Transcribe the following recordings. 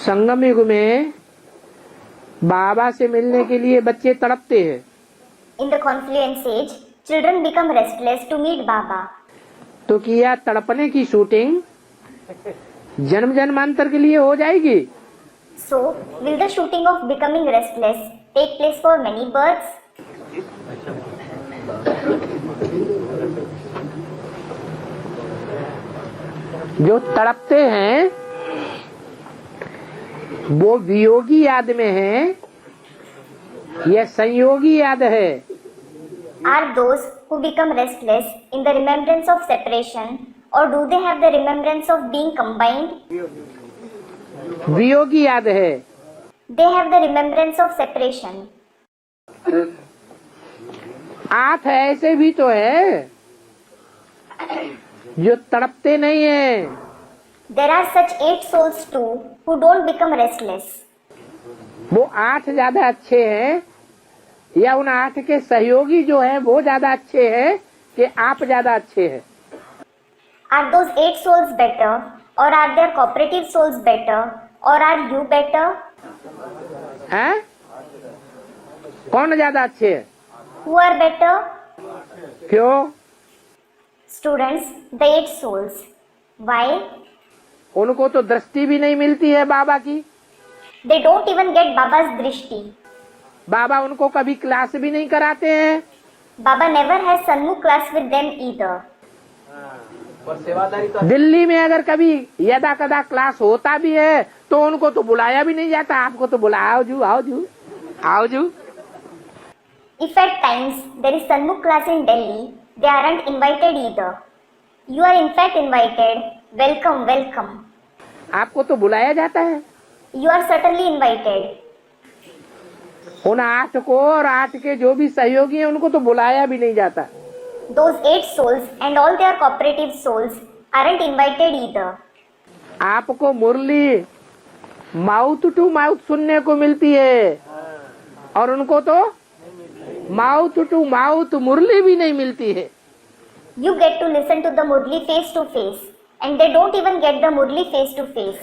संगम युग में बाबा से मिलने के लिए बच्चे तड़पते हैं। In the confluence age, children become restless to meet Baba. तो क्या तड़पने की शूटिंग जन्म जन्मांतर के लिए हो जाएगी? So, will the shooting of becoming restless take place for many births? जो तड़पते हैं वो वियोगी याद में है या संयोगी याद है? Are those who become restless in the remembrance of separation, or do they have the remembrance of being combined? Viyogi याद है। They have the remembrance of separation. 8 ऐसे भी तो है जो तड़पते नहीं है। There are such 8 souls too who don't become restless. वो 8 ज्यादा अच्छे हैं या उन 8 के सहयोगी जो हैं वो ज्यादा अच्छे हैं कि आप ज्यादा अच्छे हैं? Are those 8 souls better, or are their cooperative souls better, or are you better? हैं? कौन ज्यादा अच्छे है? Who are better? क्यों? Students, the 8 souls. Why? उनको तो दृष्टि भी नहीं मिलती है बाबा की। They don't even get Baba's drishti. बाबा उनको कभी क्लास भी नहीं कराते हैं। Baba never has Sanmukh class with them either. Delhi में अगर कभी यदा कदा क्लास होता भी है तो उनको तो बुलाया भी नहीं जाता। आपको तो बुलाओ जू, आओ जू, आओ जू। If at times there is Sanmukh class in Delhi, they aren't invited either. You are in fact invited. Welcome, welcome. आपको तो बुलाया जाता है। You are certainly invited. उन 8 को और 8 के जो भी सहयोगी हैं उनको तो बुलाया भी नहीं जाता। Those 8 souls and all their cooperative souls aren't invited either. आपको मुरली माउथ टू माउथ सुनने को मिलती है और उनको तो माउथ टू माउथ मुरली भी नहीं मिलती है। You get to listen to the Murli face to face, and they don't even get the Murli face to face.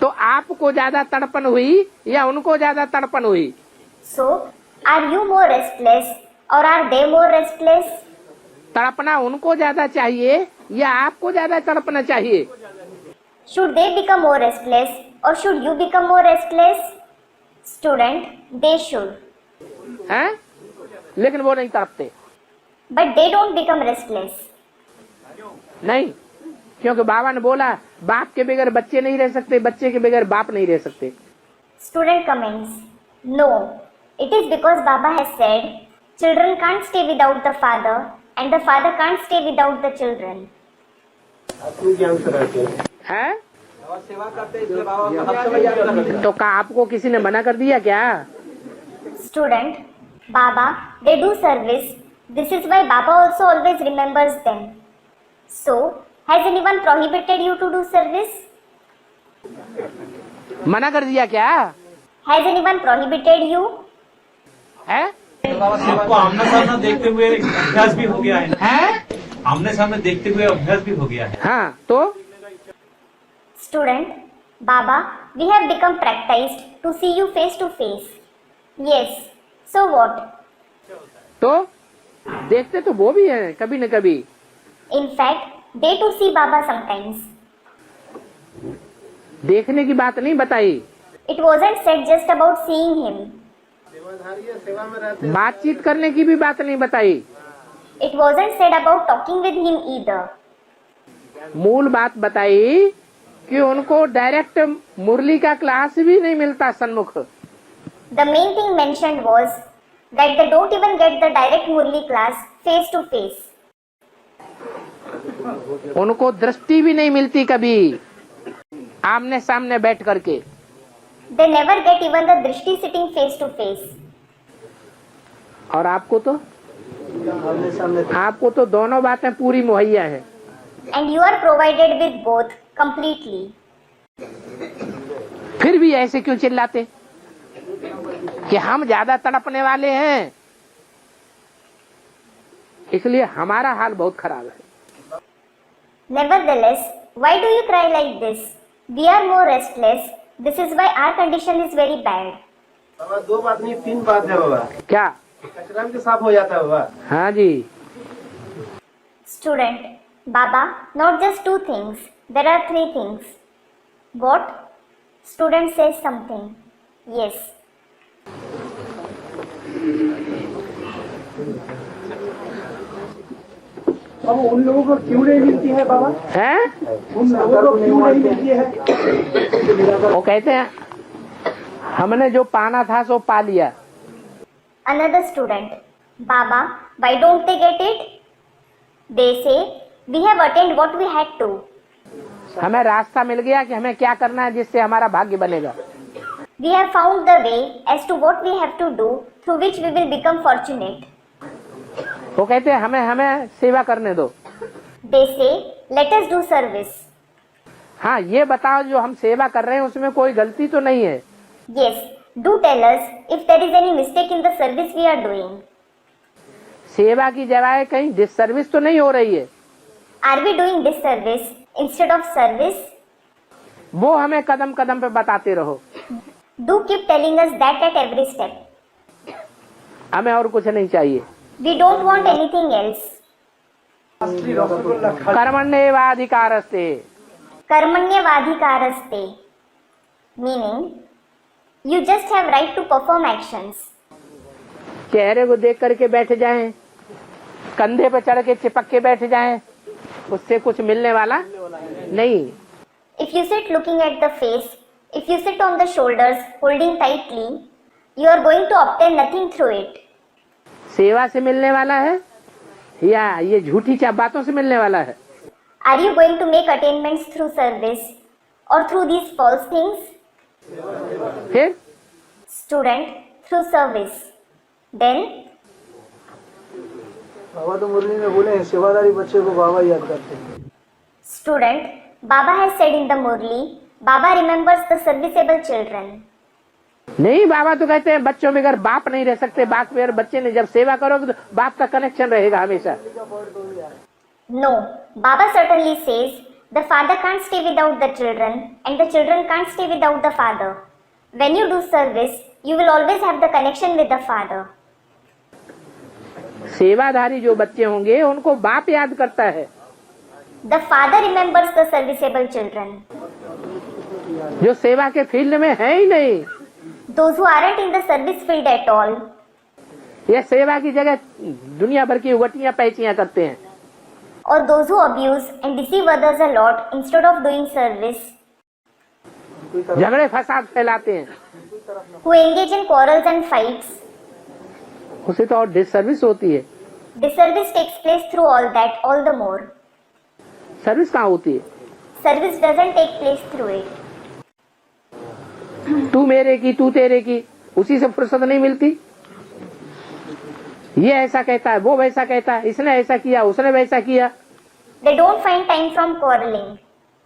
तो आपको ज्यादा तड़पन हुई या उनको ज्यादा तड़पन हुई? So, are you more restless, or are they more restless? तड़पना उनको ज्यादा चाहिए या आपको ज्यादा तड़पना चाहिए? Should they become more restless, or should you become more restless? Student, they should. हैं? लेकिन वो नहीं तड़पते। But they don't become restless. नहीं, क्योंकि बाबा ने बोला बाप के बगैर बच्चे नहीं रह सकते, बच्चे के बगैर बाप नहीं रह सकते। Student comments, no, it is because Baba has said children can't stay without the father, and the father can't stay without the children. हैं? तो क्या आपको किसी ने मना कर दिया क्या? Student, Baba, they do service. This is why Baba also always remembers them. So, has anyone prohibited you to do service? मना कर दिया क्या? Has anyone prohibited you? है? आपको आमने सामने देखते हुए अभ्यास भी हो गया है। आमने सामने देखते हुए अभ्यास भी हो गया है। हाँ, तो Student, Baba, we have become practiced to see you face to face. Yes, so what? तो देखते तो वो भी हैं कभी न कभी। In fact, they too see Baba sometimes. देखने की बात नहीं बताई, It wasn't said just about seeing him. बातचीत करने की भी बात नहीं बताई। It wasn't said about talking with him either. मूल बात बताई कि उनको डायरेक्ट मुरली का क्लास भी नहीं मिलता सन्मुख। The main thing mentioned was that they don't even get the direct Murli class face to face. उनको दृष्टि भी नहीं मिलती कभी आमने सामने बैठ करके। They never get even the drishti sitting face to face. और आपको तो दोनों बातें पूरी मुहैया है। And you are provided with both completely. फिर भी ऐसे क्यों चिल्लाते कि हम ज्यादा तड़पने वाले हैं? इसलिए हमारा हाल बहुत खराब है। Nevertheless, why do you cry like this? We are more restless This is why our condition is very bad. बाबा 2 बात नहीं 3 बात है बाबा। क्या? कचरा में साफ हो जाता है बाबा। हाँ जी। Student, Baba, not just 2 things. There are 3 things. What? Student says something. Yes. अब उन लोगों को क्यों नहीं मिलती है बाबा? हैं? उन लोगों को क्यों नहीं मिलती है? वो कहते हैं हमने जो पाना था सो पा लिया। Another student, Baba, why don't they get it? They say, we have attained what we had to. हमें रास्ता मिल गया कि हमें क्या करना है जिससे हमारा भाग्य बनेगा। We have found the way as to what we have to do through which we will become fortunate. वो कहते हैं हमें सेवा करने दो। They say, let us do service. हाँ, ये बताओ जो हम सेवा कर रहे हैं उसमें कोई गलती तो नहीं है। Yes, do tell us if there is any mistake in the service we are doing. सेवा की जगह कहीं डिससर्विस तो नहीं हो रही है। Are we doing disservice instead of service? वो हमें कदम कदम पे बताते रहो। Do keep telling us that at every step. हमें और कुछ नहीं चाहिए। We don't want anything else. कर्मण्येवाधिकारस्ते। Karmanyavadhikaraste. Meaning, you just have right to perform actions. चेहरे को देख करके बैठ जाएं, कंधे पे चढ़ के चिपक के बैठ जाएं, उससे कुछ मिलने वाला नहीं। If you sit looking at the face, if you sit on the shoulders holding tightly, you are going to obtain nothing through it. सेवा से मिलने वाला है या ये झूठी बातों से मिलने वाला है? Are you going to make attainments through service or through these false things? फिर Student, through service. Then, बाबा तो मुरली में बोले हैं सेवादारी बच्चे को बाबा याद करते हैं। student, Baba has said in the Murli, Baba remembers the serviceable children. नहीं, बाबा तो कहते हैं बच्चों में अगर बाप नहीं रह सकते, बाप में बच्चे ने जब सेवा करोगे तो बाप का कनेक्शन रहेगा हमेशा। No, Baba certainly says the father can't stay without the children and the children can't stay without the father. When you do service, you will always have the connection with the father. सेवाधारी जो बच्चे होंगे उनको बाप याद करता है। The father remembers the serviceable children. जो सेवा के फील्ड में है ही नहीं, Those who aren't in the service field at all, ये सेवा की जगह दुनिया भर की उगटियां पैचियां करते हैं। or those who abuse and deceive others a lot instead of doing service, झगड़े फसाद फैलाते हैं, who engage in quarrels and fights, उसे तो और डिससर्विस होती है। disservice takes place through all that, all the more. Service कहाँ होती है? Service doesn't take place through it. तू मेरे की, तू तेरे की, उसी से फुर्सत नहीं मिलती। ये ऐसा कहता है, वो वैसा कहता है, इसने ऐसा किया, उसने वैसा किया। They don't find time from quarreling.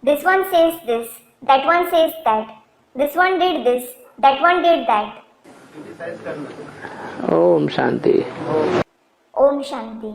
This one says this, that one says that. This one did this, that one did that. Om Shanti. Om Shanti.